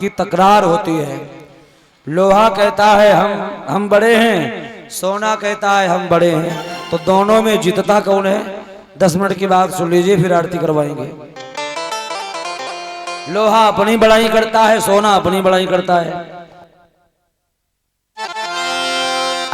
की तकरार होती है। लोहा कहता है हम बड़े हैं, सोना कहता है हम बड़े हैं, तो दोनों में जीतता कौन है? 10 मिनट की बात सुन लीजिए, फिर आरती करवाएंगे। लोहा अपनी बड़ाई करता है, सोना अपनी बड़ाई करता है।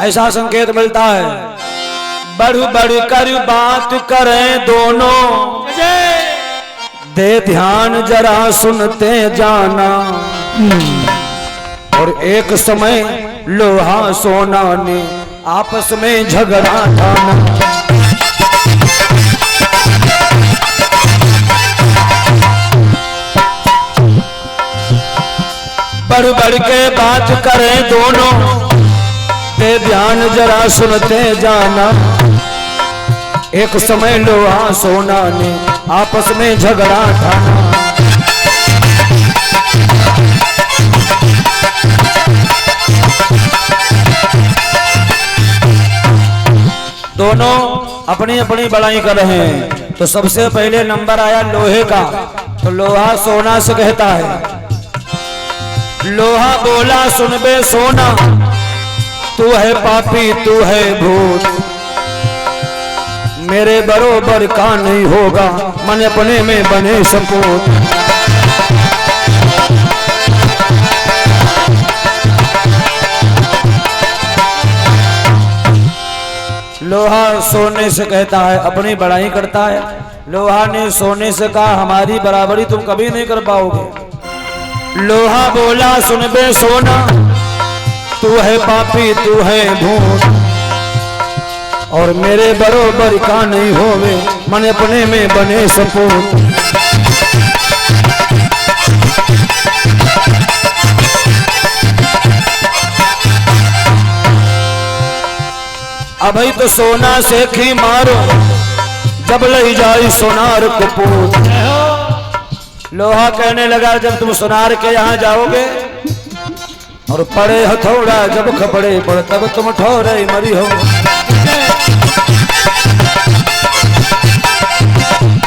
ऐसा संकेत मिलता है, बढ़ बढ़ कर बात करें दोनों, दे ध्यान जरा सुनते जाना। और एक समय लोहा सोना ने आपस में झगड़ा ठाना। बढ़ बढ़ के बात करें दोनों, दे ध्यान जरा सुनते जाना। एक समय लोहा सोना ने आपस में झगड़ा ठाना। दोनों अपनी अपनी बड़ाई कर रहे हैं। तो सबसे पहले नंबर आया लोहे का। तो लोहा सोना से कहता है, लोहा बोला सुन बे सोना, तू है पापी तू है भूत, मेरे बरोबर का नहीं होगा, मन अपने में बने सपूत। लोहा सोने से कहता है, अपनी बड़ाई करता है। लोहा ने सोने से कहा, हमारी बराबरी तुम कभी नहीं कर पाओगे। लोहा बोला सुन बे सोना, तू है पापी तू है भूत, और मेरे बरोबर का नहीं होवे, मन अपने में बने सपूत। अभी तो सोना से खी मारो, जब ले जाई सोनार को पूत। लोहा कहने लगा, जब तुम सोनार के यहाँ जाओगे और पड़े हथौड़ा जब खपड़े पड़, तब तुम ठोरे मरी हो।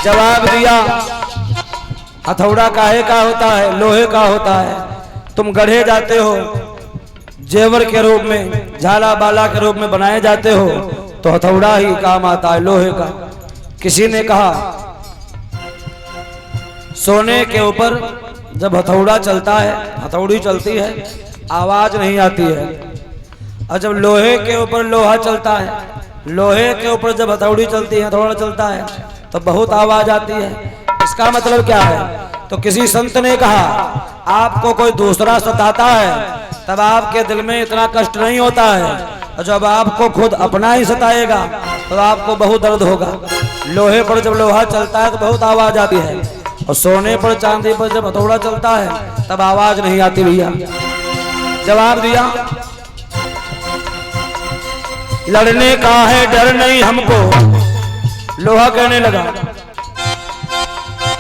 जवाब दिया, हथौड़ा काहे का होता है? लोहे का होता है। तुम गढ़े जाते हो, जेवर के रूप में, झाला बाला के रूप में बनाए जाते हो, तो हथौड़ा ही काम आता है लोहे का। किसी ने कहा, सोने के ऊपर जब हथौड़ा चलता है, हथौड़ी चलती है, आवाज नहीं आती है, और जब लोहे के ऊपर लोहा चलता है, लोहे के ऊपर जब हथौड़ी चलती है, हथौड़ा चलता है, तो बहुत आवाज आती है। इसका मतलब क्या है? तो किसी संत ने कहा, आपको कोई दूसरा सताता है तब आपके दिल में इतना कष्ट नहीं होता है, और जब आपको खुद अपना ही सताएगा तो आपको बहुत दर्द होगा। लोहे पर जब लोहा चलता है तो बहुत आवाज आती है, और सोने पर चांदी पर जब हथौड़ा चलता है तब आवाज नहीं आती। भैया जवाब दिया, लड़ने का है डर नहीं हमको। लोहा कहने लगा,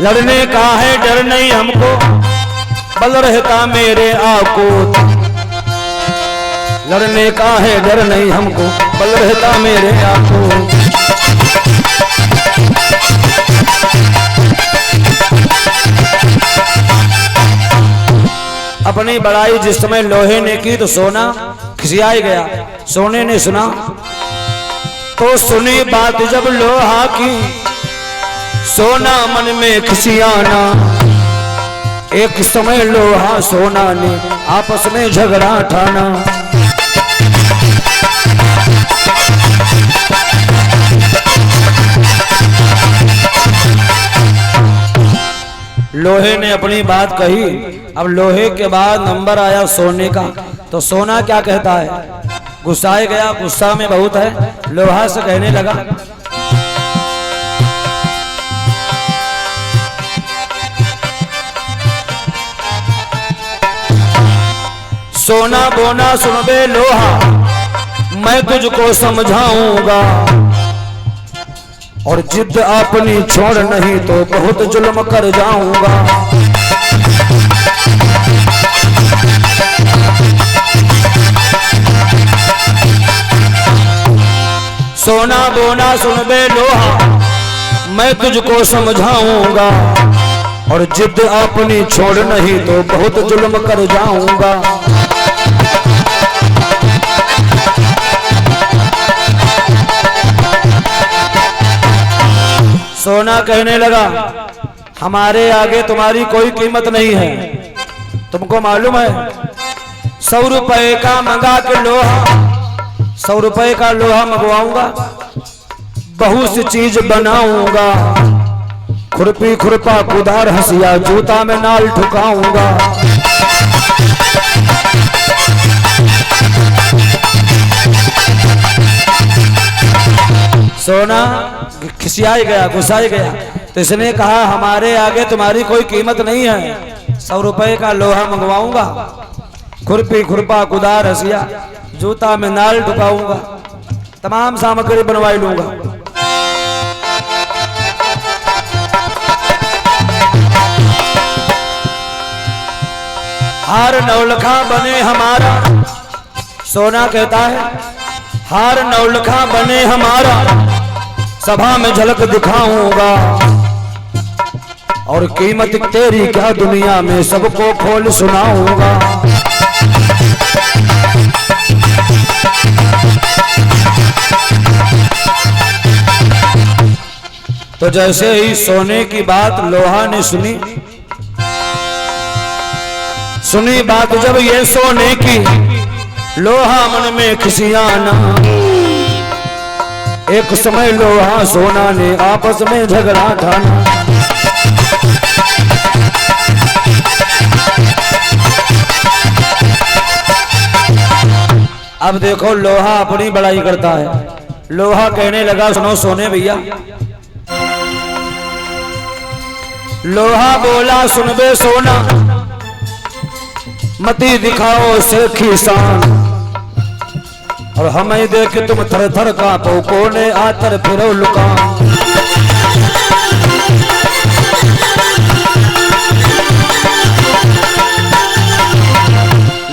लड़ने का है डर नहीं हमको, बल रहता मेरे आको। लड़ने का है डर नहीं हमको, बल रहता मेरे आको। अपनी बड़ाई जिस समय लोहे ने की तो सोना खिसियाई गया। सोने ने सुना तो सुनी बात जब लोहा की, सोना मन में खिसियाना। एक समय लोहा सोना ने आपस में झगड़ा ठाना। लोहे ने अपनी बात कही। अब लोहे के बाद नंबर आया सोने का। तो सोना क्या कहता है? गुस्साए गया, गुस्सा में बहुत है। लोहा से कहने लगा, सोना बोना सुन बे लोहा, मैं तुझको समझाऊंगा, और जिद अपनी छोड़ नहीं तो बहुत जुल्म कर जाऊंगा। सोना बोना सुन बे लोहा, मैं तुझको समझाऊंगा, और जिद अपनी छोड़ नहीं तो बहुत जुल्म कर जाऊंगा। सोना कहने लगा हमारे आगे तुम्हारी कोई कीमत नहीं है। तुमको मालूम है 100 रुपए का मंगा के लोहा, 100 रुपए का लोहा मंगवाऊंगा, बहुत सी चीज बनाऊंगा, खुरपी खुरपा कुदार हंसिया जूता में नाल ठुकाऊंगा। सोना खिसियाई गया, गुस्साई गया, तो इसने कहा हमारे आगे तुम्हारी कोई कीमत नहीं है। 100 रुपए का लोहा मंगवाऊंगा, खुरपी खुरपा कुदार हंसिया जूता में नाल ठुकाऊंगा, तमाम सामग्री बनवाई लूंगा। हार नौलखा बने हमारा, सोना कहता है हार नौलखा बने हमारा, सभा में झलक दिखाऊंगा, और कीमत तेरी क्या दुनिया में सबको खोल सुनाऊंगा। तो जैसे ही सोने की बात लोहा ने सुनी बात जब ये सोने की, लोहा मन में खिसियाना, एक समय लोहा सोना ने आपस में झगड़ा ठाना। अब देखो लोहा अपनी बड़ाई करता है। लोहा कहने लगा सुनो सोने भैया, लोहा बोला सुन बे सोना, मती दिखाओ सेखी शान, और हमें देख तुम थर थर कांपो, कोने आतर फिरो लुकान।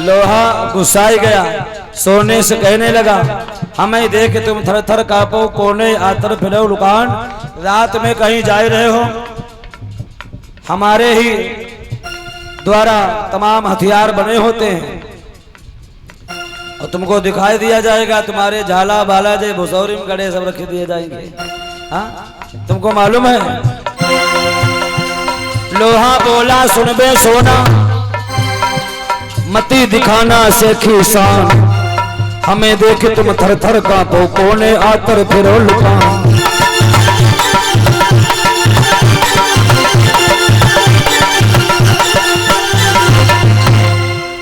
लोहा गुस्साई गया, सोने से कहने लगा हमें देख तुम थर थर कांपो, कोने आतर फिरो लुकान। रात में कहीं जा रहे हो, हमारे ही द्वारा तमाम हथियार बने होते हैं, और तुमको दिखाई दिया जाएगा, तुम्हारे झाला बाला जे भुसौरी में गड़े सब रखे दिए जाएंगे। हाँ तुमको मालूम है। लोहा बोला सुन बे सोना, मती दिखाना सेखी शान, हमें देख तुम थर थर कांपो, कोने आतर फिरो लुकान।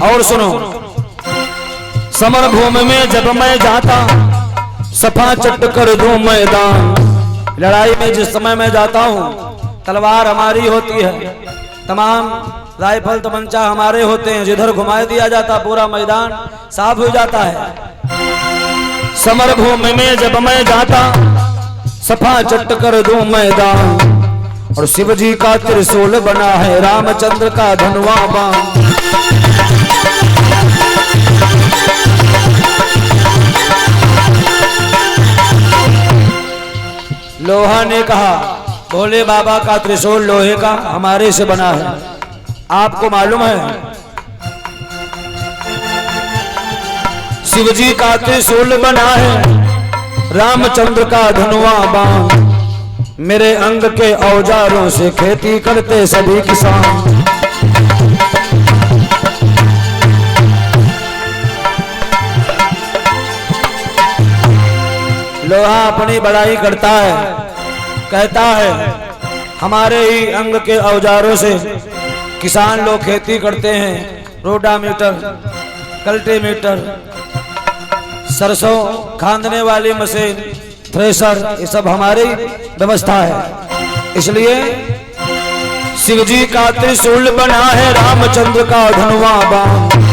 और सुनो, समर भूमि में जब मैं जाता, सफा चट कर दूं मैदान। लड़ाई में जिस समय मैं जाता हूँ, तलवार हमारी होती है, तमाम राइफल तमंचा हमारे होते हैं, जिधर घुमाए दिया जाता पूरा मैदान साफ हो जाता है। समर भूमि में जब मैं जाता, सफा चट कर दूं मैदान, और शिव जी का त्रिशूल बना है, रामचंद्र का धनुआ बाण। लोहा ने कहा भोले बाबा का त्रिशूल लोहे का हमारे से बना है, आपको मालूम है शिवजी का त्रिशूल बना है, रामचंद्र का धनुआ बाण। मेरे अंग के औजारों से खेती करते सभी किसान। लोहा अपनी बड़ाई करता है, कहता है हमारे ही अंग के औजारों से किसान लोग खेती करते हैं, रोटामीटर, कल्टीमीटर, सरसों खांदने वाली मशीन, थ्रेशर, ये सब हमारी व्यवस्था है। इसलिए शिवजी का त्रिशूल बना है, रामचंद्र का धनुआ बाण,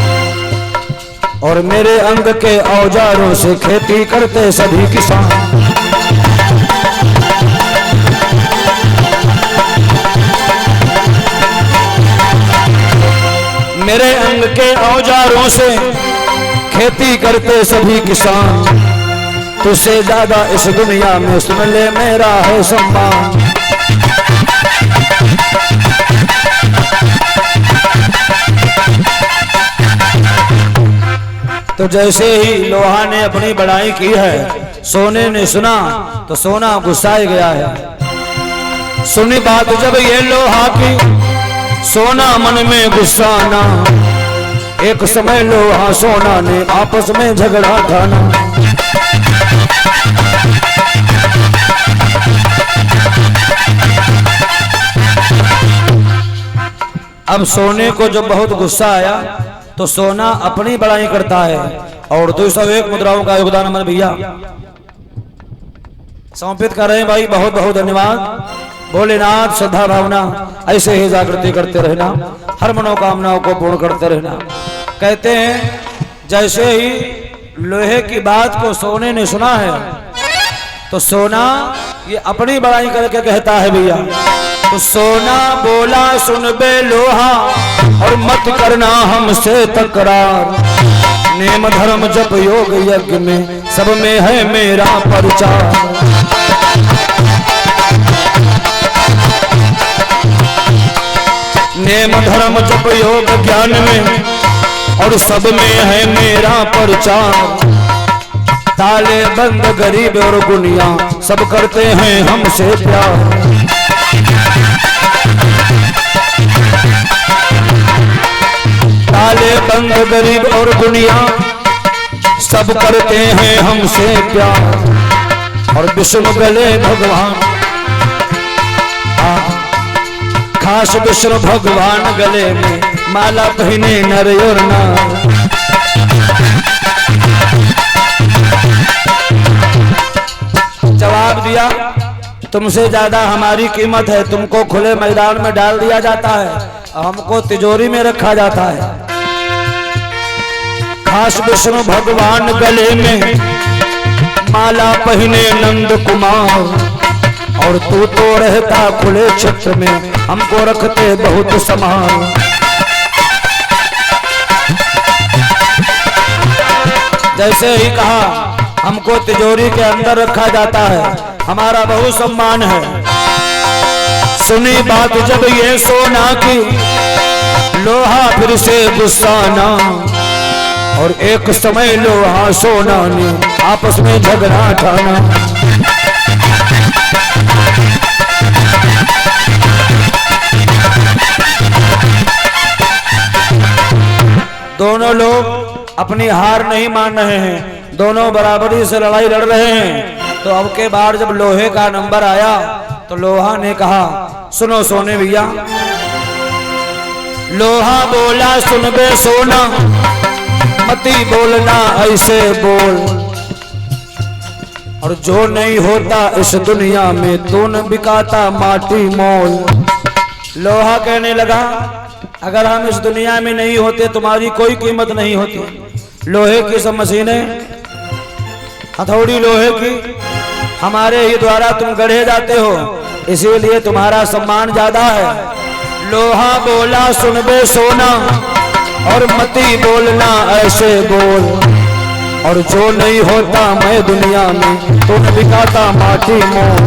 और मेरे अंग के औजारों से खेती करते सभी किसान। मेरे अंग के औजारों से खेती करते सभी किसान, तुझसे ज्यादा इस दुनिया में सुन ले मेरा है सम्मान। तो जैसे ही लोहा ने अपनी बड़ाई की है, सोने ने सुना तो सोना गुस्साए गया है। सुनी बात जब ये लोहा की, सोना मन में गुस्साना। एक समय लोहा सोना ने आपस में झगड़ा ठाना। अब सोने को जब बहुत गुस्सा आया तो सोना अपनी बड़ाई करता है। और 201 मुद्राओं का योगदान हमारे भैया समर्पित कर रहे हैं भाई, बहुत बहुत धन्यवाद। भोलेनाथ श्रद्धा भावना ऐसे ही जागृति करते रहना, हर मनोकामनाओं को पूर्ण करते रहना। कहते हैं जैसे ही लोहे की बात को सोने ने सुना है तो सोना ये अपनी बड़ाई करके कहता है भैया, तो सोना बोला सुन बे लोहा और मत करना हमसे तकरार। नेम धर्म जप योग यज्ञ में सब में है मेरा परिचार। नेम धर्म जप योग ज्ञान में और सब में है मेरा परिचार। ताले बंद गरीब और गुनिया सब करते हैं हमसे प्यार। ताले बंद गरीब और दुनिया सब करते हैं हमसे प्यार। और विष्णु गले भगवान, खास विष्णु भगवान गले में माला पहने नर और नार। जवाब दिया तुमसे ज्यादा हमारी कीमत है, तुमको खुले मैदान में डाल दिया जाता है, हमको तिजोरी में रखा जाता है। खास विष्णु भगवान गले में माला पहने नंद कुमार। और तू तो रहता खुले क्षेत्र में, हमको रखते बहुत समान। जैसे ही कहा हमको तिजोरी के अंदर रखा जाता है, हमारा बहुत सम्मान है। सुनी बात जब ये सोना की, लोहा फिर से गुस्साना। और एक समय लोहा सोना ने आपस में झगड़ा ठाना। दोनों लोग अपनी हार नहीं मान रहे हैं, दोनों बराबरी से लड़ाई लड़ रहे हैं। तो अब के बार जब लोहे का नंबर आया तो लोहा ने कहा सुनो सोने भैया। लोहा बोला सुन बे सोना, मती बोलना ऐसे बोल। और जो नहीं होता इस दुनिया में तू न बिकाता माटी मोल। लोहा कहने लगा अगर हम इस दुनिया में नहीं होते तुम्हारी कोई कीमत नहीं होती। लोहे की सब मशीनें, हथौड़ी लोहे की, हमारे ही द्वारा तुम गढ़े जाते हो, इसीलिए तुम्हारा सम्मान ज्यादा है। लोहा बोला सुन बे सोना और मती बोलना ऐसे बोल। और जो नहीं होता मैं दुनिया में तो न बिकाता माटी मोल।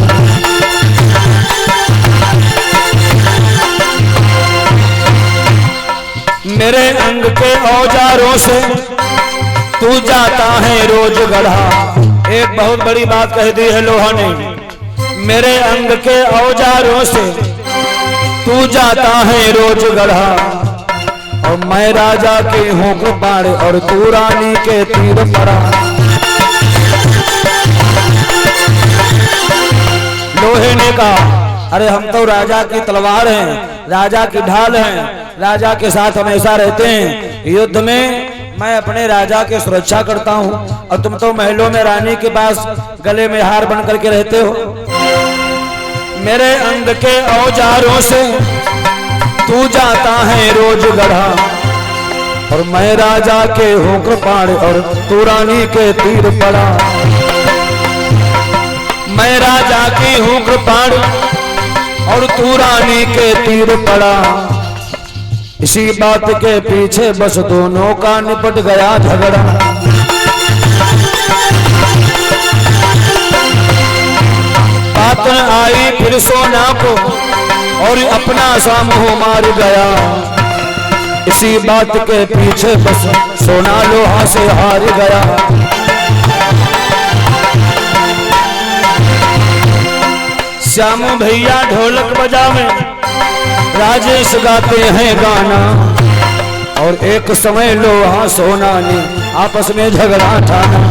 मेरे अंग के औजारों से तू जाता है रोज गढ़ा। एक बहुत बड़ी बात कह दी है लोहा ने। मेरे अंग के औजारों से तू जाता है रोज गढ़ा। और मैं राजा के हूँ कृपाण और तू रानी के तीर पड़ा। लोहे ने कहा अरे हम तो राजा की तलवार हैं, राजा की ढाल हैं, राजा के साथ हमेशा रहते हैं। युद्ध में मैं अपने राजा की सुरक्षा करता हूँ और तुम तो महलों में रानी के पास गले में हार बन करके रहते हो। मेरे अंग के औजारों से तू जाता है रोज गढ़ा। और मैं राजा के हूँ कृपाण और तू रानी के तीर पड़ा। मैं राजा की हूँ कृपाण और तू रानी के तीर पड़ा। इसी बात के पीछे बस दोनों का निपट गया झगड़ा। बात आई फिर सोना को और अपना सा मुंह मार गया। इसी बात के पीछे बस सोना लोहा से हार गया। श्याम भैया ढोलक बजावे, राजेश गाते हैं गाना, और एक समय लोहा सोना ने आपस में झगड़ा ठाना।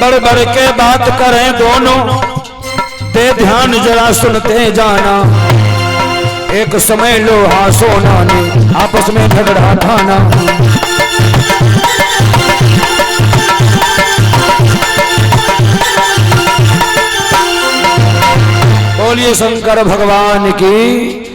बढ़ बढ़ के बात करें दोनों, दे ध्यान जरा सुनते जाना। एक समय लोहा सोना ने आपस में झगड़ा ठाना। बोलिए शंकर भगवान की।